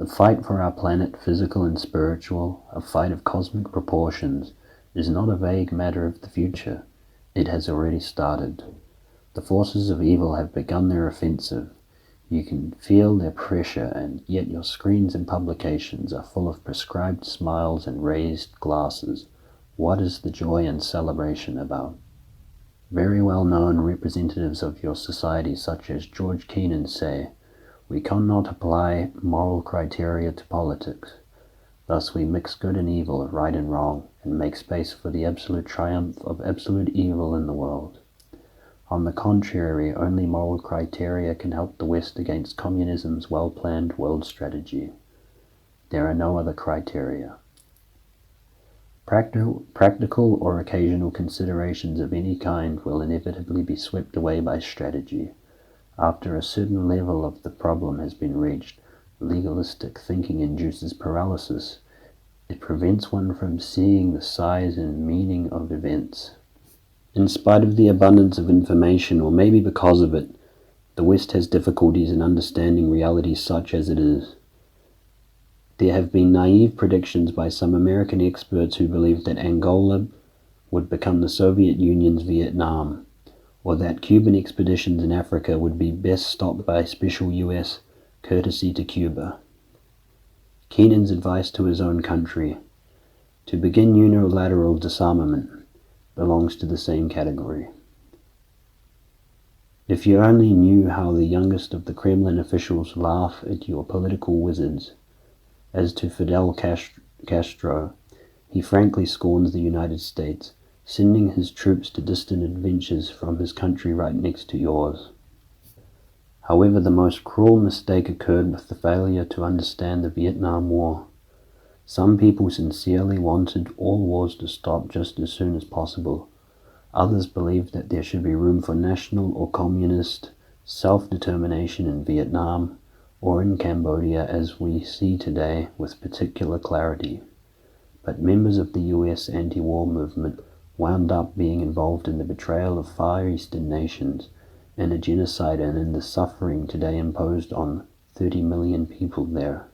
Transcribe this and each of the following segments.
The fight for our planet, physical and spiritual, a fight of cosmic proportions, is not a vague matter of the future. It has already started. The forces of evil have begun their offensive. You can feel their pressure, and yet your screens and publications are full of prescribed smiles and raised glasses. What is the joy and celebration about? Very well-known representatives of your society, such as George Kennan, say, "We cannot apply moral criteria to politics. Thus we mix good and evil, right and wrong, and make space for the absolute triumph of absolute evil in the world. On the contrary, only moral criteria can help the West against communism's well-planned world strategy. There are no other criteria. Practical or occasional considerations of any kind will inevitably be swept away by strategy. After a certain level of the problem has been reached, legalistic thinking induces paralysis. It prevents one from seeing the size and meaning of events. In spite of the abundance of information, or maybe because of it, the West has difficulties in understanding reality such as it is. There have been naive predictions by some American experts who believed that Angola would become the Soviet Union's Vietnam, or that Cuban expeditions in Africa would be best stopped by special U.S. courtesy to Cuba. Kennan's advice to his own country, to begin unilateral disarmament, belongs to the same category. If you only knew how the youngest of the Kremlin officials laugh at your political wizards. As to Fidel Castro, he frankly scorns the United States, sending his troops to distant adventures from his country right next to yours. However, the most cruel mistake occurred with the failure to understand the Vietnam War. Some people sincerely wanted all wars to stop just as soon as possible. Others believed that there should be room for national or communist self-determination in Vietnam or in Cambodia, as we see today with particular clarity. But members of the U.S. anti-war movement wound up being involved in the betrayal of Far Eastern nations, in a genocide, and in the suffering today imposed on 30 million people there.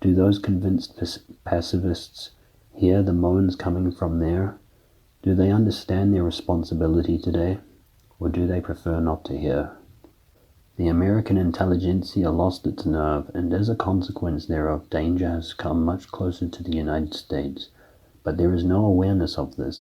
Do those convinced pacifists hear the moans coming from there? Do they understand their responsibility today, or do they prefer not to hear? The American intelligentsia lost its nerve, and as a consequence thereof, danger has come much closer to the United States, but there is no awareness of this.